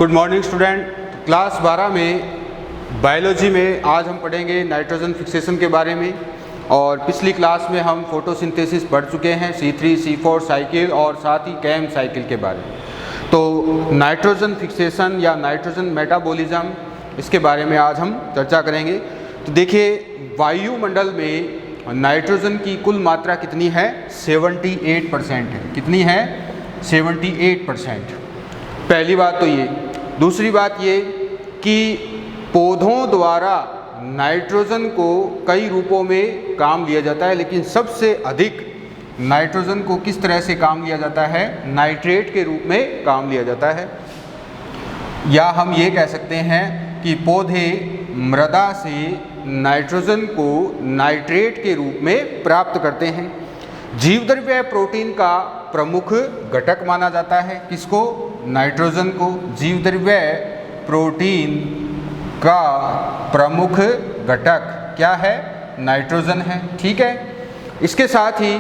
Good morning student. Class 12 में biology में आज हम पढ़ेंगे नाइट्रोजन फिक्सेशन के बारे में। और पिछली क्लास में हम फोटोसिंथेसिस पढ़ चुके हैं, C3, C4 साइकिल और साथ ही कैम साइकिल के बारे में। तो नाइट्रोजन फिक्सेशन या नाइट्रोजन मेटाबॉलिज्म, इसके बारे में आज हम चर्चा करेंगे। तो देखिए, वायुमंडल में नाइट्रोजन की कुल मात्रा कितनी है? 78% है। कितनी है? 78%। पहली बात तो ये। दूसरी बात ये कि पौधों द्वारा नाइट्रोजन को कई रूपों में काम लिया जाता है, लेकिन सबसे अधिक नाइट्रोजन को किस तरह से काम लिया जाता है? नाइट्रेट के रूप में काम लिया जाता है। या हम ये कह सकते हैं कि पौधे मृदा से नाइट्रोजन को नाइट्रेट के रूप में प्राप्त करते हैं। जीवद्रव्य प्रोटीन का प्रमुख घटक माना जाता है। किसको? नाइट्रोजन को। जीवद्रव्य प्रोटीन का प्रमुख घटक क्या है? नाइट्रोजन है। ठीक है। इसके साथ ही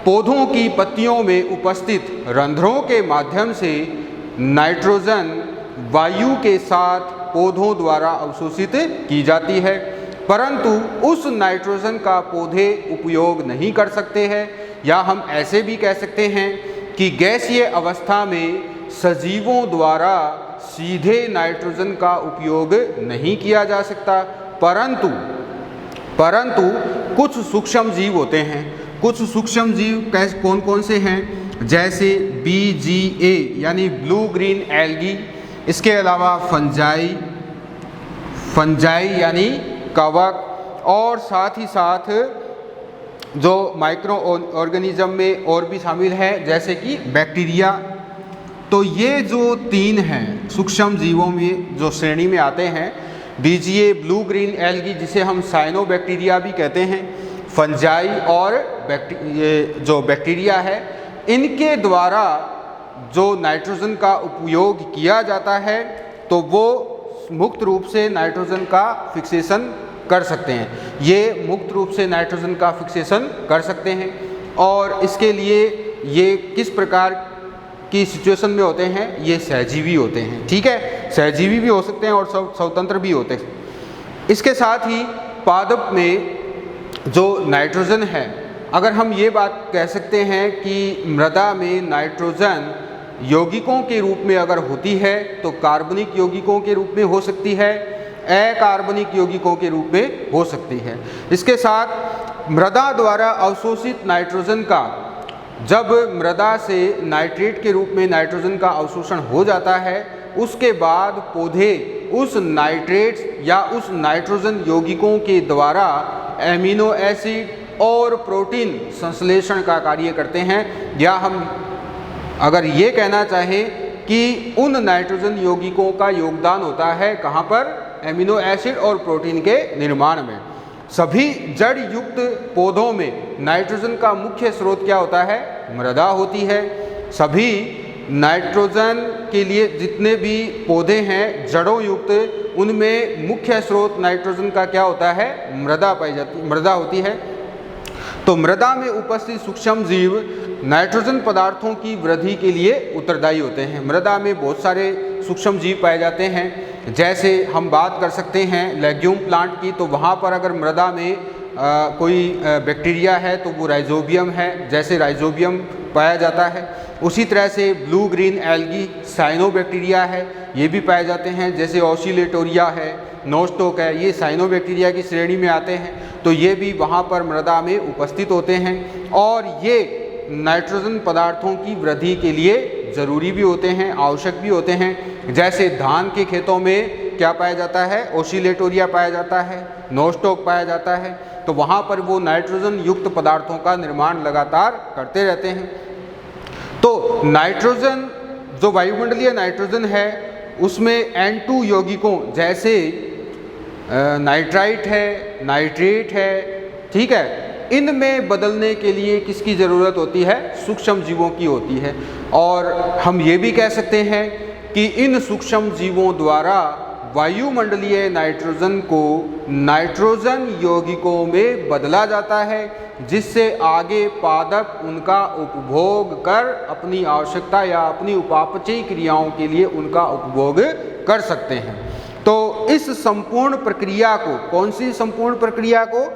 पौधों की पत्तियों में उपस्थित रंध्रों के माध्यम से नाइट्रोजन वायु के साथ पौधों द्वारा अवशोषित की जाती है, परंतु उस नाइट्रोजन का पौधे उपयोग नहीं कर सकते हैं। या हम ऐसे भी कह सकते हैं कि गैसीय अवस्था में सजीवों द्वारा सीधे नाइट्रोजन का उपयोग नहीं किया जा सकता, परंतु कुछ सूक्ष्म जीव होते हैं। कुछ सूक्ष्म जीव कौन कौन से हैं? जैसे BGA यानी ब्लू ग्रीन एल्गी, इसके अलावा फंजाई यानी कवक, और साथ ही साथ जो माइक्रो ऑर्गेनिज्म में और भी शामिल है जैसे कि बैक्टीरिया। तो ये जो तीन हैं सूक्ष्म जीवों में जो श्रेणी में आते हैं, BGA ब्लू ग्रीन एल्गी जिसे हम साइनोबैक्टीरिया भी कहते हैं, फंजाई और जो बैक्टीरिया है, इनके द्वारा जो नाइट्रोजन का उपयोग किया जाता है तो वो मुक्त रूप से नाइट्रोजन का फिक्सेशन कर सकते हैं। ये मुक्त रूप से नाइट्रोजन का फिक्सेशन कर सकते हैं। और इसके लिए ये किस प्रकार की सिचुएशन में होते हैं? ये सहजीवी होते हैं। ठीक है, सहजीवी भी हो सकते हैं और स्वतंत्र भी होते हैं। इसके साथ ही पादप में जो नाइट्रोजन है, अगर हम ये बात कह सकते हैं कि मृदा में नाइट्रोजन यौगिकों के रूप में अगर होती है तो कार्बनिक यौगिकों के रूप में हो सकती है, अकार्बनिक यौगिकों के रूप में हो सकती है। इसके साथ मृदा द्वारा अवशोषित नाइट्रोजन का, जब मृदा से नाइट्रेट के रूप में नाइट्रोजन का अवशोषण हो जाता है, उसके बाद पौधे उस नाइट्रेट या उस नाइट्रोजन यौगिकों के द्वारा एमिनो एसिड और प्रोटीन संश्लेषण का कार्य करते हैं। या हम अगर ये कहना चाहें कि उन नाइट्रोजन यौगिकों का योगदान होता है कहाँ पर? एमिनो एसिड और प्रोटीन के निर्माण में। सभी जड़ युक्त पौधों में नाइट्रोजन का मुख्य स्रोत क्या होता है? मृदा होती है। सभी नाइट्रोजन के लिए जितने भी पौधे हैं जड़ों युक्त, उनमें मुख्य स्रोत नाइट्रोजन का क्या होता है? मृदा होती है। तो मृदा में उपस्थित सूक्ष्म जीव नाइट्रोजन पदार्थों की वृद्धि के लिए उत्तरदायी होते हैं। मृदा में बहुत सारे सूक्ष्म जीव पाए जाते हैं। जैसे हम बात कर सकते हैं लेग्यूम प्लांट की, तो वहाँ पर अगर मृदा में कोई बैक्टीरिया है तो वो राइजोबियम है, जैसे राइजोबियम पाया जाता है। उसी तरह से ब्लू ग्रीन एल्गी साइनोबैक्टीरिया है, ये भी पाए जाते हैं। जैसे ऑसिलेटोरिया है, नोस्टोक है, ये साइनोबैक्टीरिया की श्रेणी में आते हैं। तो ये भी वहाँ पर मृदा में उपस्थित होते हैं और ये नाइट्रोजन पदार्थों की वृद्धि के लिए ज़रूरी भी होते हैं, आवश्यक भी होते हैं। जैसे धान के खेतों में क्या पाया जाता है? ऑसिलेटोरिया पाया जाता है, नोस्टोक पाया जाता है। तो वहाँ पर वो नाइट्रोजन युक्त पदार्थों का निर्माण लगातार करते रहते हैं। तो नाइट्रोजन, जो वायुमंडलीय नाइट्रोजन है, उसमें N2 यौगिकों जैसे नाइट्राइट है, नाइट्रेट है, ठीक है, इनमें बदलने के लिए किसकी ज़रूरत होती है? सूक्ष्म जीवों की होती है। और हम ये भी कह सकते हैं कि इन सूक्ष्म जीवों द्वारा वायुमंडलीय नाइट्रोजन को नाइट्रोजन यौगिकों में बदला जाता है, जिससे आगे पादप उनका उपभोग कर अपनी आवश्यकता या अपनी उपापचयी क्रियाओं के लिए उनका उपभोग कर सकते हैं। तो इस संपूर्ण प्रक्रिया को, कौन सी संपूर्ण प्रक्रिया को,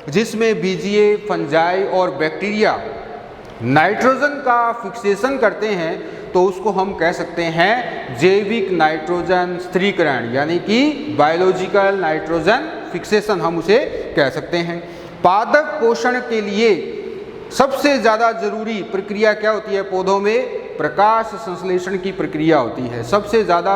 जिसमें बीजीय, फंजाई और बैक्टीरिया नाइट्रोजन का फिक्सेशन करते हैं, तो उसको हम कह सकते हैं जैविक नाइट्रोजन स्थिरीकरण, यानी कि बायोलॉजिकल नाइट्रोजन फिक्सेशन हम उसे कह सकते हैं। पादप पोषण के लिए सबसे ज़्यादा जरूरी प्रक्रिया क्या होती है? पौधों में प्रकाश संश्लेषण की प्रक्रिया होती है। सबसे ज़्यादा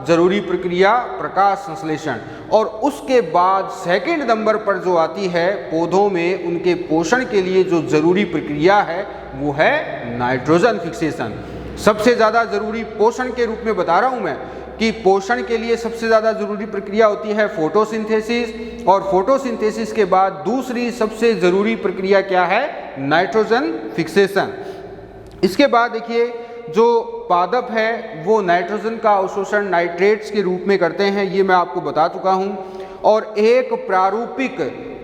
जरूरी प्रक्रिया प्रकाश संश्लेषण, और उसके बाद सेकंड नंबर पर जो आती है पौधों में उनके पोषण के लिए जो जरूरी प्रक्रिया है वो है नाइट्रोजन फिक्सेशन। सबसे ज़्यादा जरूरी पोषण के रूप में बता रहा हूँ मैं कि पोषण के लिए सबसे ज़्यादा जरूरी प्रक्रिया होती है फोटोसिंथेसिस, और फोटोसिंथेसिस के बाद दूसरी सबसे ज़रूरी प्रक्रिया क्या है? Nitrogen fixation. इसके बाद देखिए, जो पादप है वो नाइट्रोजन का अवशोषण नाइट्रेट्स के रूप में करते हैं, ये मैं आपको बता चुका हूँ। और एक प्रारूपिक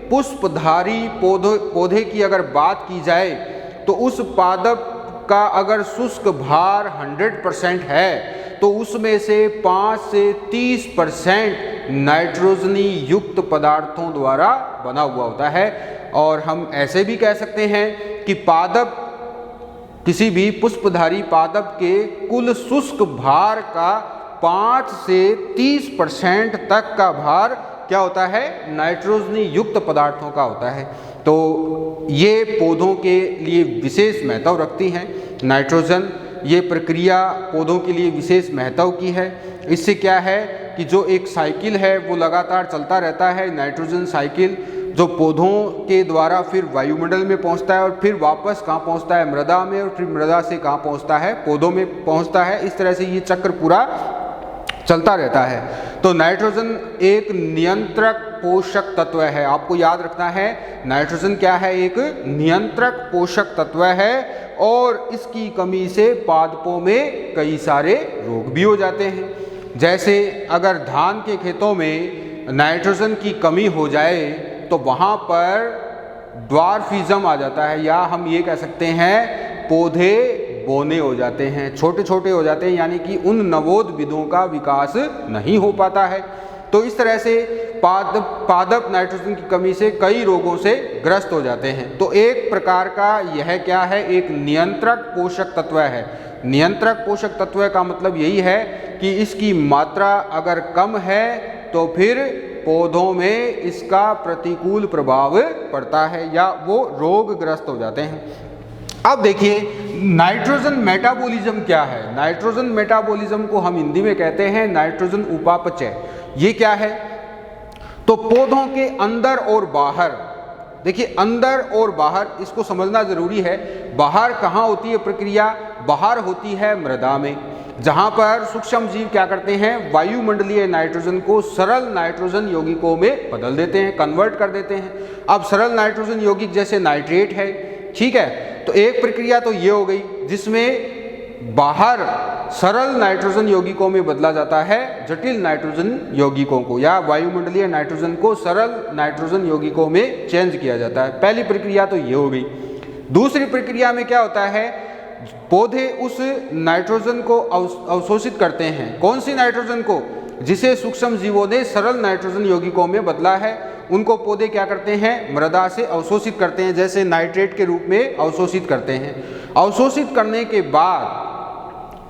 पुष्पधारी पौधे की अगर बात की जाए तो उस पादप का अगर शुष्क भार 100% है तो उसमें से 5 से 30% नाइट्रोजनी युक्त पदार्थों द्वारा बना हुआ होता है। और हम ऐसे भी कह सकते हैं कि पादप, किसी भी पुष्पधारी पादप के कुल शुष्क भार का 5 से 30% तक का भार क्या होता है? नाइट्रोजनी युक्त पदार्थों का होता है। तो ये पौधों के लिए विशेष महत्व रखती हैं नाइट्रोजन। ये प्रक्रिया पौधों के लिए विशेष महत्व की है। इससे क्या है कि जो एक साइकिल है वो लगातार चलता रहता है, नाइट्रोजन साइकिल, जो पौधों के द्वारा फिर वायुमंडल में पहुंचता है और फिर वापस कहाँ पहुंचता है? मृदा में, और फिर मृदा से कहाँ पहुंचता है? पौधों में पहुंचता है। इस तरह से ये चक्र पूरा चलता रहता है। तो नाइट्रोजन एक नियंत्रक पोषक तत्व है। आपको याद रखना है, नाइट्रोजन क्या है? एक नियंत्रक पोषक तत्व है, और इसकी कमी से पादपों में कई सारे रोग भी हो जाते हैं। जैसे अगर धान के खेतों में नाइट्रोजन की कमी हो जाए तो वहाँ पर ड्वार्फिज्म आ जाता है, या हम ये कह सकते हैं पौधे बोने हो जाते हैं, छोटे छोटे हो जाते हैं, यानी कि उन नवोद्भिदों का विकास नहीं हो पाता है। तो इस तरह से पादप नाइट्रोजन की कमी से कई रोगों से ग्रस्त हो जाते हैं। तो एक प्रकार का यह क्या है? एक नियंत्रक पोषक तत्व है। नियंत्रक पोषक तत्व का मतलब यही है कि इसकी मात्रा अगर कम है तो फिर पौधों में इसका प्रतिकूल प्रभाव पड़ता है या वो रोगग्रस्त हो जाते हैं। अब देखिए, नाइट्रोजन मेटाबॉलिज्म क्या है? नाइट्रोजन मेटाबॉलिज्म को हम हिंदी में कहते हैं नाइट्रोजन उपापचय। ये क्या है? तो पौधों के अंदर और बाहर, देखिए अंदर और बाहर इसको समझना जरूरी है। बाहर कहाँ होती है प्रक्रिया? बाहर होती है मृदा में, जहाँ पर सूक्ष्म जीव क्या करते हैं? वायुमंडलीय नाइट्रोजन को सरल नाइट्रोजन यौगिकों में बदल देते हैं, कन्वर्ट कर देते हैं। अब सरल नाइट्रोजन यौगिक जैसे नाइट्रेट है, ठीक है, तो एक प्रक्रिया तो ये हो गई जिसमें बाहर सरल नाइट्रोजन यौगिकों में बदला जाता है जटिल नाइट्रोजन यौगिकों को, या वायुमंडलीय नाइट्रोजन को सरल नाइट्रोजन यौगिकों में चेंज किया जाता है। पहली प्रक्रिया तो ये हो गई। दूसरी प्रक्रिया में क्या होता है? पौधे उस नाइट्रोजन को अवशोषित करते हैं। कौन सी नाइट्रोजन को? जिसे सूक्ष्म जीवों ने सरल नाइट्रोजन यौगिकों में बदला है, उनको पौधे क्या करते हैं? मृदा से अवशोषित करते हैं, जैसे नाइट्रेट के रूप में अवशोषित करते हैं। अवशोषित करने के बाद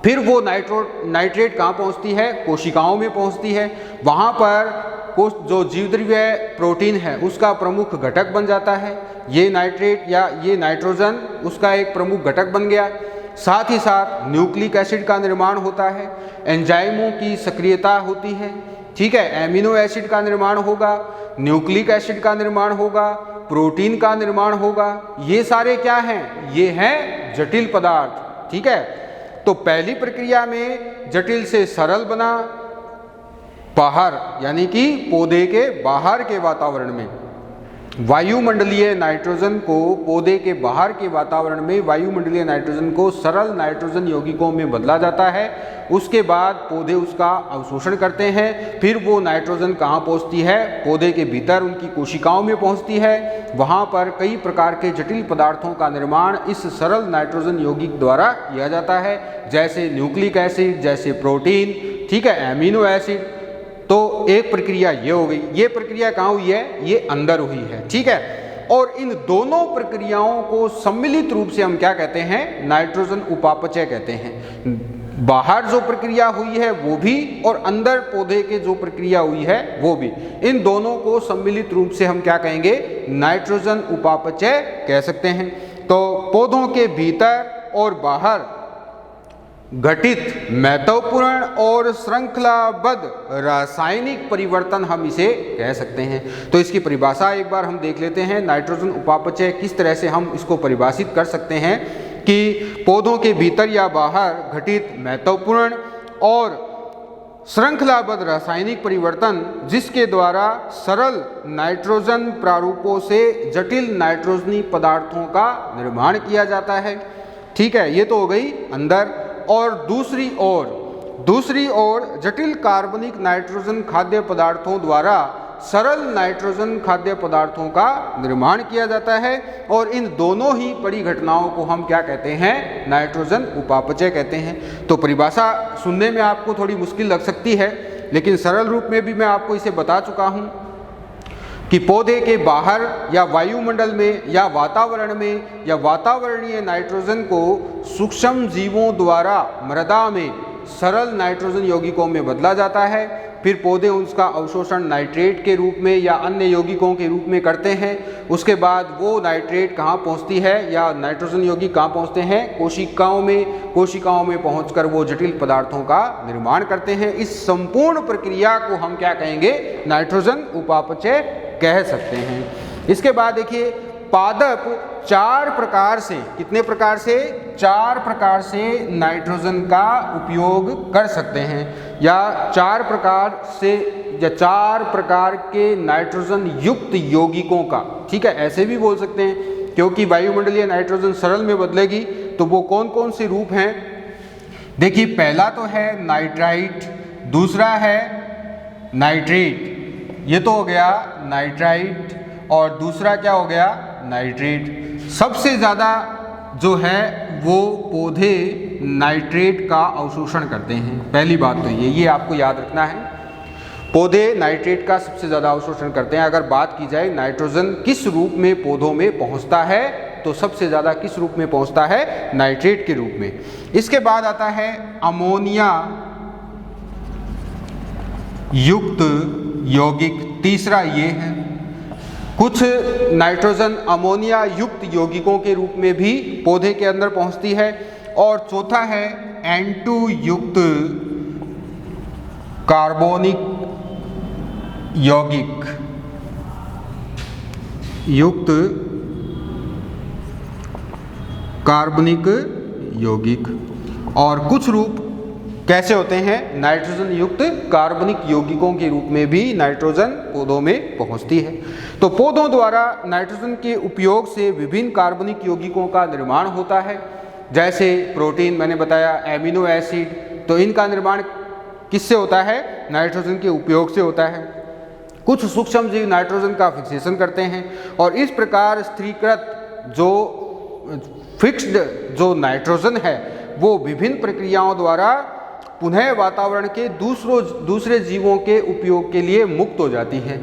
फिर वो नाइट्रेट कहाँ पहुँचती है? कोशिकाओं में पहुँचती है। वहाँ पर जो जीवद्रव्य प्रोटीन है उसका प्रमुख घटक बन जाता है। ये नाइट्रेट या ये नाइट्रोजन उसका एक प्रमुख घटक बन गया। साथ ही साथ न्यूक्लिक एसिड का निर्माण होता है, एंजाइमों की सक्रियता होती है, ठीक है, एमिनो एसिड का निर्माण होगा, न्यूक्लिक एसिड का निर्माण होगा, प्रोटीन का निर्माण होगा। ये सारे क्या हैं? ये हैं जटिल पदार्थ, ठीक है। तो पहली प्रक्रिया में जटिल से सरल बना बाहर, यानी कि पौधे के बाहर के वातावरण में। वायुमंडलीय नाइट्रोजन को पौधे के बाहर के वातावरण में वायुमंडलीय नाइट्रोजन को सरल नाइट्रोजन यौगिकों में बदला जाता है। उसके बाद पौधे उसका अवशोषण करते हैं। फिर वो नाइट्रोजन कहाँ पहुँचती है? पौधे के भीतर उनकी कोशिकाओं में पहुँचती है। वहाँ पर कई प्रकार के जटिल पदार्थों का निर्माण इस सरल नाइट्रोजन यौगिक द्वारा किया जाता है, जैसे न्यूक्लिक एसिड, जैसे प्रोटीन, ठीक है, एमिनो एसिड। तो एक प्रक्रिया ये हो गई। ये प्रक्रिया कहाँ हुई है? ये अंदर हुई है, ठीक है। और इन दोनों प्रक्रियाओं को सम्मिलित रूप से हम क्या कहते हैं? नाइट्रोजन उपापचय कहते हैं। बाहर जो प्रक्रिया हुई है वो भी, और अंदर पौधे के जो प्रक्रिया हुई है वो भी, इन दोनों को सम्मिलित रूप से हम क्या कहेंगे? नाइट्रोजन उपापचय कह सकते हैं। तो पौधों के भीतर और बाहर घटित महत्वपूर्ण और श्रृंखलाबद्ध रासायनिक परिवर्तन हम इसे कह सकते हैं। तो इसकी परिभाषा एक बार हम देख लेते हैं। नाइट्रोजन उपापचय किस तरह से हम इसको परिभाषित कर सकते हैं कि पौधों के भीतर या बाहर घटित महत्वपूर्ण और श्रृंखलाबद्ध रासायनिक परिवर्तन जिसके द्वारा सरल नाइट्रोजन प्रारूपों से जटिल नाइट्रोजनी पदार्थों का निर्माण किया जाता है, ठीक है। ये तो हो गई अंदर। और दूसरी ओर जटिल कार्बनिक नाइट्रोजन खाद्य पदार्थों द्वारा सरल नाइट्रोजन खाद्य पदार्थों का निर्माण किया जाता है। और इन दोनों ही बड़ी घटनाओं को हम क्या कहते हैं? नाइट्रोजन उपापचय कहते हैं। तो परिभाषा सुनने में आपको थोड़ी मुश्किल लग सकती है, लेकिन सरल रूप में भी मैं आपको इसे बता चुका हूँ कि पौधे के बाहर या वायुमंडल में या वातावरण में या वातावरणीय नाइट्रोजन को सूक्ष्म जीवों द्वारा मृदा में सरल नाइट्रोजन यौगिकों में बदला जाता है। फिर पौधे उसका अवशोषण नाइट्रेट के रूप में या अन्य यौगिकों के रूप में करते हैं। उसके बाद वो नाइट्रेट कहाँ पहुँचती है या नाइट्रोजन यौगिक कहाँ पहुँचते हैं? कोशिकाओं में। कोशिकाओं में पहुँचकर वो जटिल पदार्थों का निर्माण करते हैं। इस संपूर्ण प्रक्रिया को हम क्या कहेंगे? नाइट्रोजन उपापचय कह सकते हैं। इसके बाद देखिए, पादप 4 प्रकार से, कितने प्रकार से? 4 प्रकार से नाइट्रोजन का उपयोग कर सकते हैं, या 4 प्रकार से या 4 प्रकार के नाइट्रोजन युक्त यौगिकों का, ठीक है, ऐसे भी बोल सकते हैं, क्योंकि वायुमंडलीय नाइट्रोजन सरल में बदलेगी। तो वो कौन कौन से रूप हैं? देखिए, पहला तो है नाइट्राइट, दूसरा है नाइट्रेट, ये तो हो गया नाइट्राइट, और दूसरा क्या हो गया? नाइट्रेट। सबसे ज़्यादा जो है वो पौधे नाइट्रेट का अवशोषण करते हैं। पहली बात तो ये आपको याद रखना है, पौधे नाइट्रेट का सबसे ज़्यादा अवशोषण करते हैं। अगर बात की जाए नाइट्रोजन किस रूप में पौधों में पहुंचता है, तो सबसे ज़्यादा किस रूप में पहुंचता है? नाइट्रेट के रूप में। इसके बाद आता है अमोनिया युक्त यौगिक, तीसरा ये है। कुछ नाइट्रोजन अमोनिया युक्त यौगिकों के रूप में भी पौधे के अंदर पहुंचती है। और चौथा है N2 युक्त कार्बोनिक यौगिक युक्त कार्बनिक यौगिक। और कुछ रूप कैसे होते हैं? नाइट्रोजन युक्त कार्बनिक यौगिकों के रूप में भी नाइट्रोजन पौधों में पहुंचती है। तो पौधों द्वारा नाइट्रोजन के उपयोग से विभिन्न कार्बनिक यौगिकों का निर्माण होता है, जैसे प्रोटीन मैंने बताया, एमिनो एसिड। तो इनका निर्माण किससे होता है? नाइट्रोजन के उपयोग से होता है। कुछ सूक्ष्म जीव नाइट्रोजन का फिक्सेशन करते हैं, और इस प्रकार स्थिरीकृत जो फिक्स्ड जो नाइट्रोजन है वो विभिन्न प्रक्रियाओं द्वारा पुनः वातावरण के दूसरे जीवों के उपयोग के लिए मुक्त हो जाती है।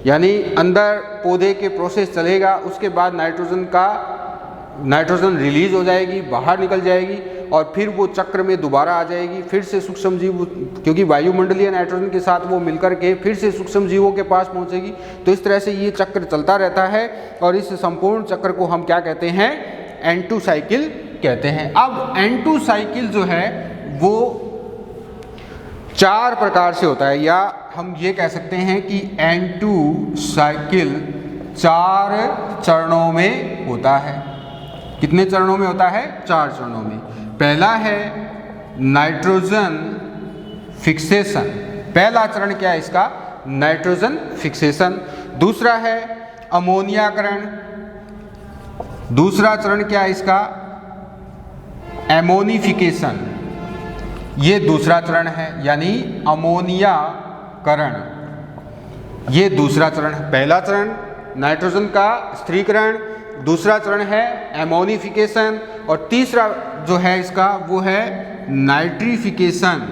यानी अंदर पौधे के प्रोसेस चलेगा, उसके बाद नाइट्रोजन रिलीज हो जाएगी, बाहर निकल जाएगी, और फिर वो चक्र में दोबारा आ जाएगी। फिर से सूक्ष्म जीव, क्योंकि वायुमंडलीय नाइट्रोजन के साथ वो मिलकर के फिर से सूक्ष्म जीवों के पास पहुंचेगी। तो इस तरह से ये चक्र चलता रहता है, और इस संपूर्ण चक्र को हम क्या कहते हैं? N2 साइकिल कहते हैं। अब N2 साइकिल जो है वो 4 प्रकार से होता है, या हम ये कह सकते हैं कि N2 साइकिल 4 चरणों में होता है। कितने चरणों में होता है? 4 चरणों में। पहला है नाइट्रोजन फिक्सेशन। पहला चरण क्या है इसका? Nitrogen fixation. दूसरा है अमोनियाकरण। दूसरा चरण क्या है इसका? एमोनिफिकेशन। ये दूसरा चरण है, यानी अमोनियाकरण। ये दूसरा चरण है। पहला चरण नाइट्रोजन का स्थिरीकरण, दूसरा चरण है एमोनिफिकेशन, और तीसरा जो है इसका वो है नाइट्रिफिकेशन,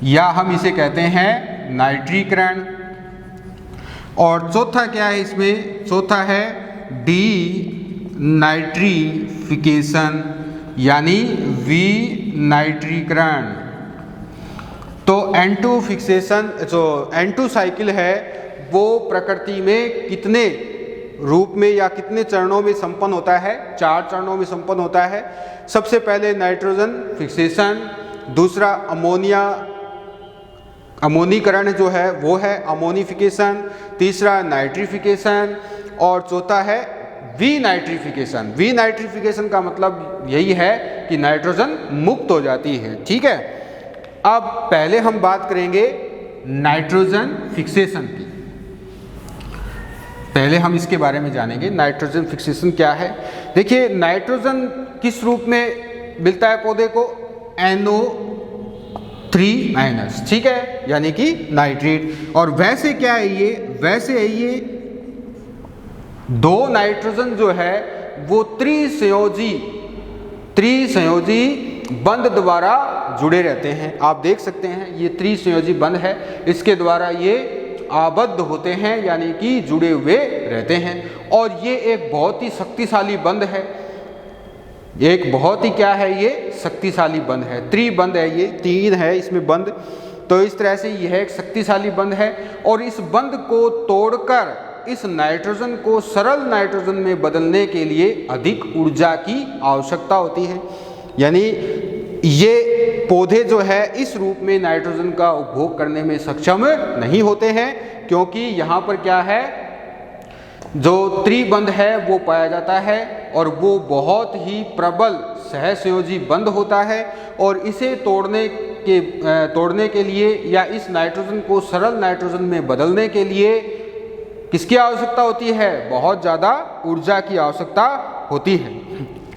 या हम इसे कहते हैं नाइट्रीकरण। और चौथा क्या है इसमें? चौथा है डी नाइट्रीफिकेशन, यानी विनाइट्रीकरण। तो N2 फिक्सेशन, जो N2 साइकिल है वो प्रकृति में कितने रूप में या कितने चरणों में संपन्न होता है? 4 चरणों में संपन्न होता है। सबसे पहले नाइट्रोजन फिक्सेशन, दूसरा अमोनीकरण जो है वो है अमोनिफिकेशन, तीसरा नाइट्रिफिकेशन, और चौथा है विनाइट्रिफिकेशन। विनाइट्रिफिकेशन का मतलब यही है कि नाइट्रोजन मुक्त हो जाती है। ठीक है, अब पहले हम बात करेंगे नाइट्रोजन फिक्सेशन की। पहले हम इसके बारे में जानेंगे नाइट्रोजन फिक्सेशन क्या है। देखिए, नाइट्रोजन किस रूप में मिलता है पौधे को? NO3-, ठीक है, यानी कि नाइट्रेट। और वैसे क्या है ये? वैसे है ये 2 नाइट्रोजन जो है वो त्रिसंयोजी बंध द्वारा जुड़े रहते हैं। आप देख सकते हैं ये त्रिसंयोजी बंध है, इसके द्वारा ये आबद्ध होते हैं, यानी कि जुड़े हुए रहते हैं। और ये एक बहुत ही शक्तिशाली बंध है, एक बहुत ही क्या है ये? शक्तिशाली बंध है। त्रिबंध है ये, 3 है इसमें बंध। तो इस तरह से यह एक शक्तिशाली बंध है, और इस बंध को तोड़कर इस नाइट्रोजन को सरल नाइट्रोजन में बदलने के लिए अधिक ऊर्जा की आवश्यकता होती है। यानी ये पौधे जो है इस रूप में नाइट्रोजन का उपभोग करने में सक्षम नहीं होते हैं, क्योंकि यहाँ पर क्या है? जो त्रिबंध है वो पाया जाता है, और वो बहुत ही प्रबल सहसंयोजी बंध होता है। और इसे तोड़ने के लिए या इस नाइट्रोजन को सरल नाइट्रोजन में बदलने के लिए किसकी आवश्यकता होती है? बहुत ज़्यादा ऊर्जा की आवश्यकता होती है।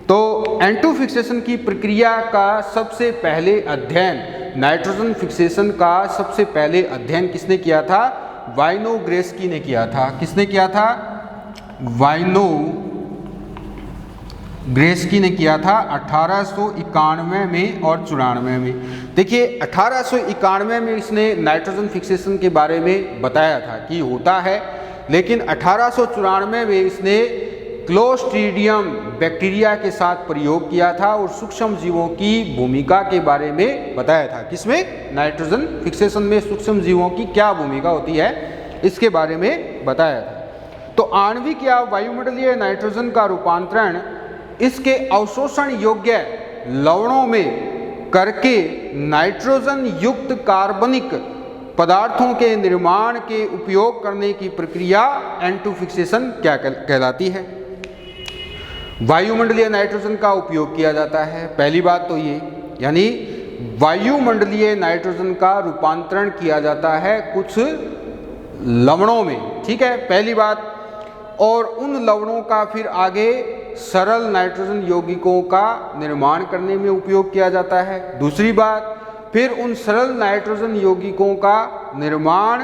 तो N2 फिक्सेशन की प्रक्रिया का सबसे पहले अध्ययन, नाइट्रोजन फिक्सेशन का सबसे पहले अध्ययन किसने किया था? वाइनोग्रेस्की ने किया था। किसने किया था? वाइनोग्रेस्की ने किया था 1891 में और 94 में। देखिए, 1891 में इसने नाइट्रोजन फिक्सेशन के बारे में बताया था कि होता है, लेकिन 1894 में इसने क्लोस्ट्रीडियम बैक्टीरिया के साथ प्रयोग किया था और सूक्ष्म जीवों की भूमिका के बारे में बताया था। किसमें? नाइट्रोजन फिक्सेशन में सूक्ष्म जीवों की क्या भूमिका होती है, इसके बारे में बताया था। तो आणविक या वायुमंडलीय नाइट्रोजन का रूपांतरण इसके अवशोषण योग्य लवणों में करके नाइट्रोजन युक्त कार्बनिक पदार्थों के निर्माण के उपयोग करने की प्रक्रिया N2 फिक्सेशन क्या कहलाती है? वायुमंडलीय नाइट्रोजन का उपयोग किया जाता है, पहली बात तो ये, यानी वायुमंडलीय नाइट्रोजन का रूपांतरण किया जाता है कुछ लवणों में, ठीक है, पहली बात। और उन लवणों का फिर आगे सरल नाइट्रोजन यौगिकों का निर्माण करने में उपयोग किया जाता है। दूसरी बात, फिर उन सरल नाइट्रोजन यौगिकों का निर्माण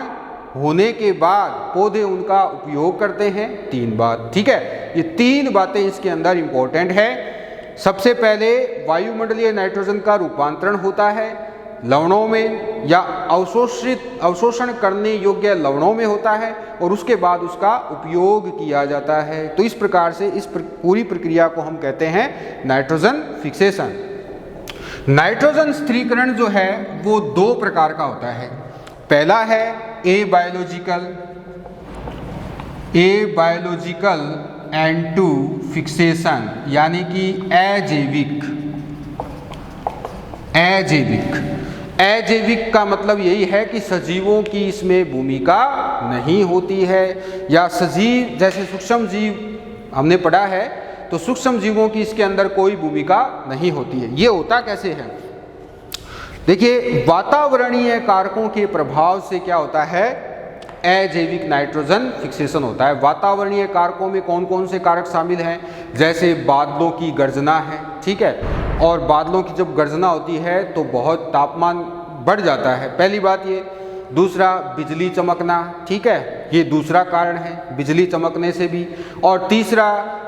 होने के बाद पौधे उनका उपयोग करते हैं। 3 बात, ठीक है, ये 3 बातें इसके अंदर इंपॉर्टेंट है। सबसे पहले वायुमंडलीय नाइट्रोजन का रूपांतरण होता है लवणों में या अवशोषण करने योग्य लवणों में होता है, और उसके बाद उसका उपयोग किया जाता है। तो इस प्रकार से इस पूरी प्रक्रिया को हम कहते हैं नाइट्रोजन फिक्सेशन। नाइट्रोजन स्थिरीकरण जो है वो 2 प्रकार का होता है। पहला है एबायोलॉजिकल N2 फिक्सेशन, यानी कि अजैविक का मतलब यही है कि सजीवों की इसमें भूमिका नहीं होती है, या सजीव जैसे सूक्ष्म जीव हमने पढ़ा है, तो सूक्ष्म जीवों की इसके अंदर कोई भूमिका नहीं होती है। ये होता कैसे है? देखिए, वातावरणीय कारकों के प्रभाव से क्या होता है, अजैविक नाइट्रोजन फिक्सेशन होता है। वातावरणीय कारकों में कौन कौन से कारक शामिल हैं, जैसे बादलों की गर्जना है, ठीक है, और बादलों की जब गर्जना होती है तो बहुत तापमान बढ़ जाता है, पहली बात ये। दूसरा बिजली चमकना, ठीक है, ये दूसरा कारण है बिजली चमकने से भी। और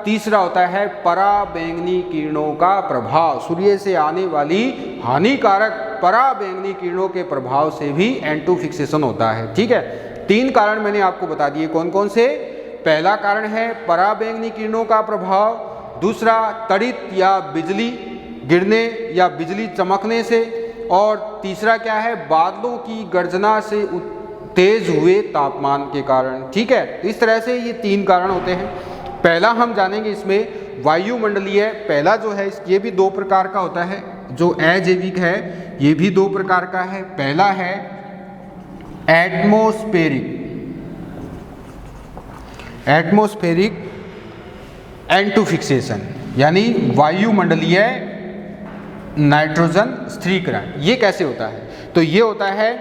तीसरा होता है पराबैंगनी किरणों का प्रभाव, सूर्य से आने वाली हानिकारक पराबैंगनी किरणों के प्रभाव से भी N2 फिक्सेशन होता है, ठीक है। 3 कारण मैंने आपको बता दिए, कौन कौन से। पहला कारण है पराबैंगनी किरणों का प्रभाव, दूसरा तड़ित या बिजली गिरने या बिजली चमकने से, और तीसरा क्या है, बादलों की गर्जना से तेज हुए तापमान के कारण, ठीक है। इस तरह से ये 3 कारण होते हैं। पहला हम जानेंगे इसमें वायुमंडलीय, पहला जो है ये भी 2 प्रकार का होता है, जो अजैविक है ये भी 2 प्रकार का है। पहला है एटमॉस्फेरिक N2 फिक्सेशन, यानी वायुमंडलीय नाइट्रोजन स्थिरीकरण। ये कैसे होता है, तो ये होता है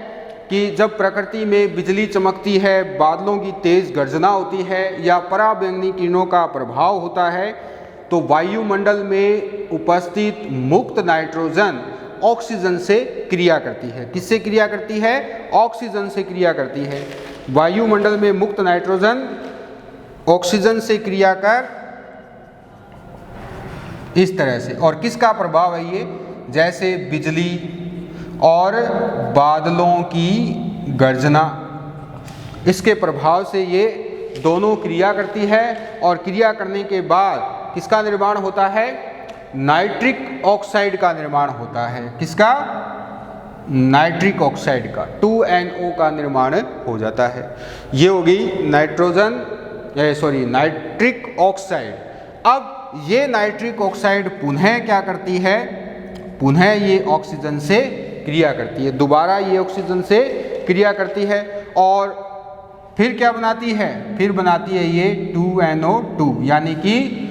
कि जब प्रकृति में बिजली चमकती है, बादलों की तेज गर्जना होती है या पराबैंगनी किरणों का प्रभाव होता है, तो वायुमंडल में उपस्थित मुक्त नाइट्रोजन ऑक्सीजन से क्रिया करती है। किससे क्रिया करती है, ऑक्सीजन से क्रिया करती है। वायुमंडल में मुक्त नाइट्रोजन ऑक्सीजन से क्रिया कर इस तरह से, और किसका प्रभाव है ये, जैसे बिजली और बादलों की गर्जना, इसके प्रभाव से ये दोनों क्रिया करती है, और क्रिया करने के बाद किसका निर्माण होता है, नाइट्रिक ऑक्साइड का निर्माण होता है। किसका, नाइट्रिक ऑक्साइड का, 2NO का निर्माण हो जाता है। ये होगी नाइट्रिक ऑक्साइड। अब ये नाइट्रिक ऑक्साइड पुनः क्या करती है, पुनः ये ऑक्सीजन से क्रिया करती है, दोबारा ये ऑक्सीजन से क्रिया करती है, और फिर क्या बनाती है, फिर बनाती है ये 2NO2, यानी कि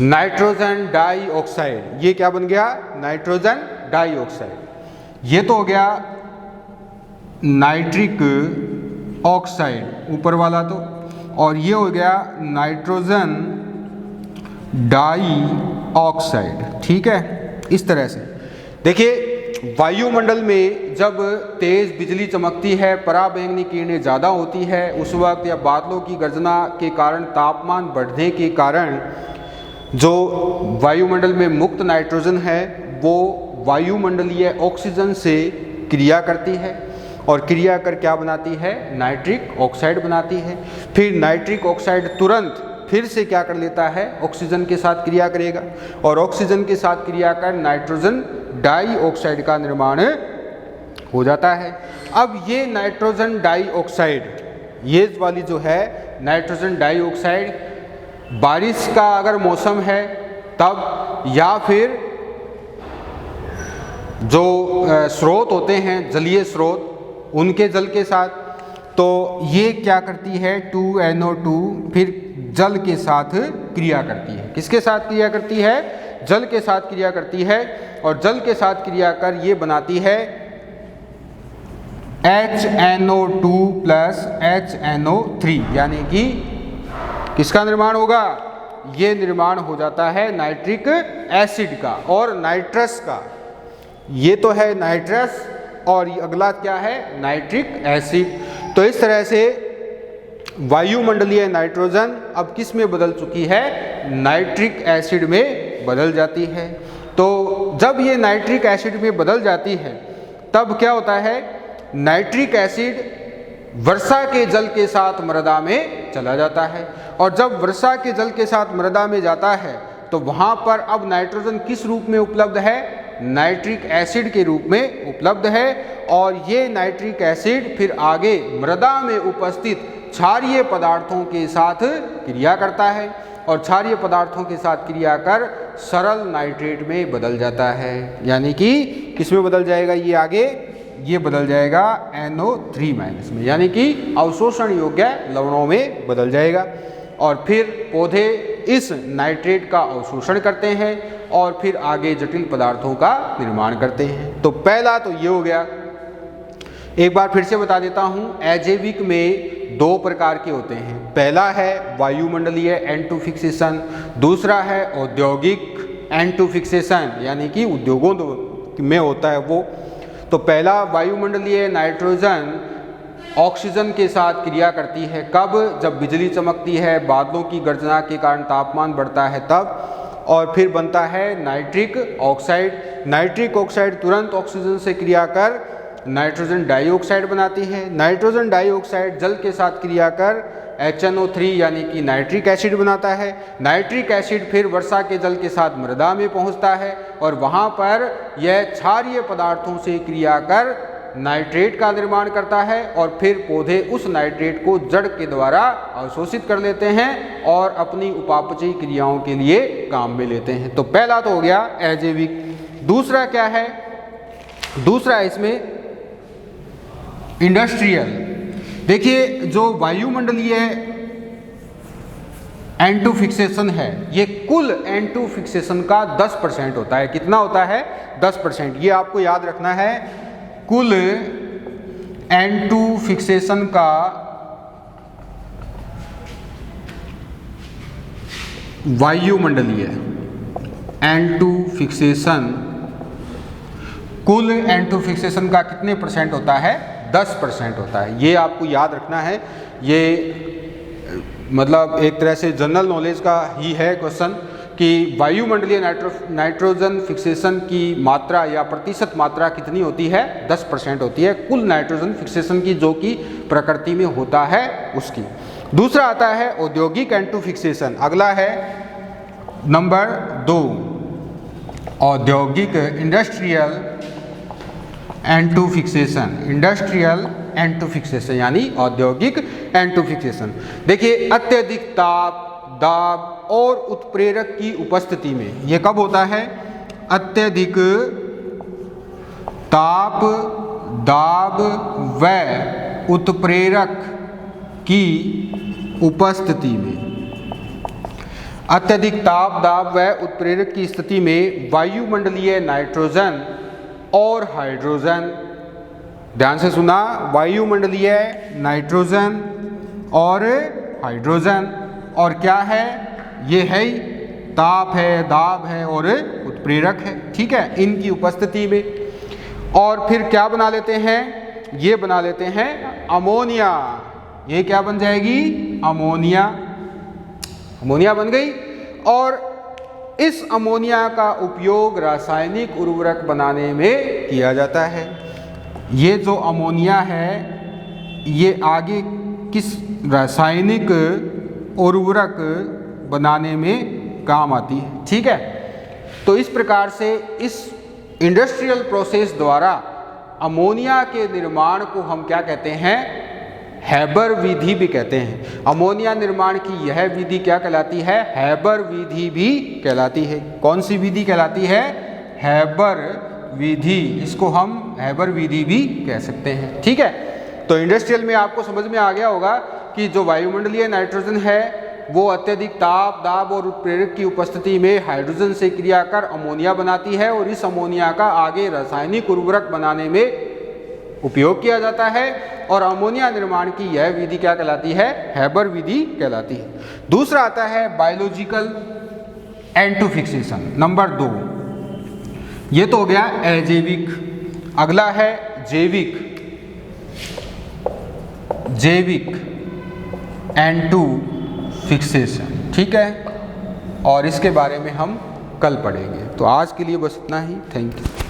नाइट्रोजन डाइऑक्साइड। ये क्या बन गया, नाइट्रोजन डाइऑक्साइड। ये तो हो गया नाइट्रिक ऑक्साइड ऊपर वाला तो, और ये हो गया नाइट्रोजन डाइऑक्साइड, ठीक है। इस तरह से देखिए, वायुमंडल में जब तेज बिजली चमकती है, पराबैंगनी किरणें ज़्यादा होती है उस वक्त, या बादलों की गर्जना के कारण तापमान बढ़ने के कारण जो वायुमंडल में मुक्त नाइट्रोजन है वो वायुमंडलीय ऑक्सीजन से क्रिया करती है, और क्रिया कर क्या बनाती है, नाइट्रिक ऑक्साइड बनाती है। फिर नाइट्रिक ऑक्साइड तुरंत फिर से क्या कर लेता है, ऑक्सीजन के साथ क्रिया करेगा, और ऑक्सीजन के साथ क्रिया कर नाइट्रोजन डाइऑक्साइड का निर्माण हो जाता है। अब ये नाइट्रोजन डाइऑक्साइड, ये वाली जो है नाइट्रोजन डाइऑक्साइड, बारिश का अगर मौसम है तब, या फिर जो स्रोत होते हैं जलीय स्रोत उनके जल के साथ, तो ये क्या करती है, 2NO2 फिर जल के साथ क्रिया करती है। किसके साथ क्रिया करती है, जल के साथ क्रिया करती है, और जल के साथ क्रिया कर ये बनाती है HNO2 प्लस HNO3, यानी कि किसका निर्माण होगा, ये निर्माण हो जाता है नाइट्रिक एसिड का और नाइट्रस का। ये तो है नाइट्रस, और ये अगला क्या है, नाइट्रिक एसिड। तो इस तरह से वायुमंडलीय नाइट्रोजन अब किस में बदल चुकी है, नाइट्रिक एसिड में बदल जाती है। तो जब ये नाइट्रिक एसिड में बदल जाती है तब क्या होता है, नाइट्रिक एसिड वर्षा के जल के साथ मृदा में चला जाता है, और जब वर्षा के जल के साथ मृदा में जाता है तो वहाँ पर अब नाइट्रोजन किस रूप में उपलब्ध है, नाइट्रिक एसिड के रूप में उपलब्ध है, और ये नाइट्रिक एसिड फिर आगे मृदा में उपस्थित क्षारीय पदार्थों के साथ क्रिया करता है, और क्षारीय पदार्थों के साथ क्रिया कर सरल नाइट्रेट में बदल जाता है। यानी कि किस में बदल जाएगा, ये आगे ये बदल जाएगा NO3- में, यानी कि अवशोषण योग्य लवणों में बदल जाएगा, और फिर पौधे इस नाइट्रेट का अवशोषण करते हैं और फिर आगे जटिल पदार्थों का निर्माण करते हैं। तो पहला तो ये हो गया। एक बार फिर से बता देता हूँ, अजैविक में दो प्रकार के होते हैं। पहला है वायुमंडलीय N2 फिक्सेशन, दूसरा है औद्योगिक N2 फिक्सेशन, यानी कि उद्योगों में होता है वो। तो पहला वायुमंडलीय नाइट्रोजन ऑक्सीजन के साथ क्रिया करती है, कब? जब बिजली चमकती है, बादलों की गर्जना के कारण तापमान बढ़ता है तब। और फिर बनता है नाइट्रिक ऑक्साइड। नाइट्रिक ऑक्साइड तुरंत ऑक्सीजन से क्रिया कर नाइट्रोजन डाइऑक्साइड बनाती है। नाइट्रोजन डाइऑक्साइड जल के साथ क्रिया कर HNO3 यानी कि नाइट्रिक एसिड बनाता है। नाइट्रिक एसिड फिर वर्षा के जल के साथ मृदा में पहुंचता है और वहां पर यह क्षारीय पदार्थों से क्रिया कर नाइट्रेट का निर्माण करता है और फिर पौधे उस नाइट्रेट को जड़ के द्वारा अवशोषित कर लेते हैं और अपनी उपापचयी क्रियाओं के लिए काम में लेते हैं। तो पहला तो हो गया अजैविक। दूसरा क्या है? दूसरा इसमें इंडस्ट्रियल। देखिए, जो वायुमंडलीय N2 फिक्सेशन है, ये कुल N2 फिक्सेशन का 10% होता है। कितना होता है? 10%। ये आपको याद रखना है, कुल N2 फिक्सेशन का वायुमंडलीय N2 फिक्सेशन, कुल N2 फिक्सेशन का कितने % होता है? 10% होता है। ये आपको याद रखना है। ये मतलब एक तरह से जनरल नॉलेज का ही है क्वेश्चन कि वायुमंडलीय नाइट्रोजन फिक्सेशन की मात्रा या प्रतिशत मात्रा कितनी होती है? 10% होती है कुल नाइट्रोजन फिक्सेशन की, जो कि प्रकृति में होता है उसकी। दूसरा आता है औद्योगिक N2 फिक्सेशन। अगला है नंबर 2, औद्योगिक industrial N2 fixation. Industrial N2 fixation यानी औद्योगिक N2 फिक्सेशन। देखिए, अत्यधिक ताप, दाब और उत्प्रेरक की उपस्थिति में, ये कब होता है? अत्यधिक ताप, दाब व उत्प्रेरक की उपस्थिति में। अत्यधिक ताप, दाब व उत्प्रेरक की स्थिति में वायुमंडलीय नाइट्रोजन और हाइड्रोजन, ध्यान से सुना, वायुमंडलीय नाइट्रोजन और हाइड्रोजन, और क्या है? ये है ताप है, दाब है और उत्प्रेरक है। ठीक है, इनकी उपस्थिति में। और फिर क्या बना लेते हैं? ये बना लेते हैं अमोनिया। ये क्या बन जाएगी? अमोनिया। अमोनिया बन गई। और इस अमोनिया का उपयोग रासायनिक उर्वरक बनाने में किया जाता है। ये जो अमोनिया है, ये आगे किस रासायनिक उर्वरक बनाने में काम आती है। ठीक है, तो इस प्रकार से इस इंडस्ट्रियल प्रोसेस द्वारा अमोनिया के निर्माण को हम क्या कहते हैं? हैबर विधि भी कहते हैं। अमोनिया निर्माण की यह विधि क्या कहलाती है? हैबर विधि भी कहलाती है। कौन सी विधि कहलाती है? हैबर विधि। इसको हम हैबर विधि भी कह सकते हैं। ठीक है, तो इंडस्ट्रियल में आपको समझ में आ गया होगा कि जो वायुमंडलीय नाइट्रोजन है वो अत्यधिक ताप, दाब और उत्प्रेरक की उपस्थिति में हाइड्रोजन से क्रिया कर अमोनिया बनाती है और इस अमोनिया का आगे रासायनिक उर्वरक बनाने में उपयोग किया जाता है। और अमोनिया निर्माण की यह विधि क्या कहलाती है? हैबर विधि कहलाती है। दूसरा आता है बायोलॉजिकल N2 फिक्सेशन, नंबर 2। ये तो हो गया अजैविक। अगला है जैविक। जैविक N2 फिक्सेशन। ठीक है, और इसके बारे में हम कल पढ़ेंगे। तो आज के लिए बस इतना ही। Thank you.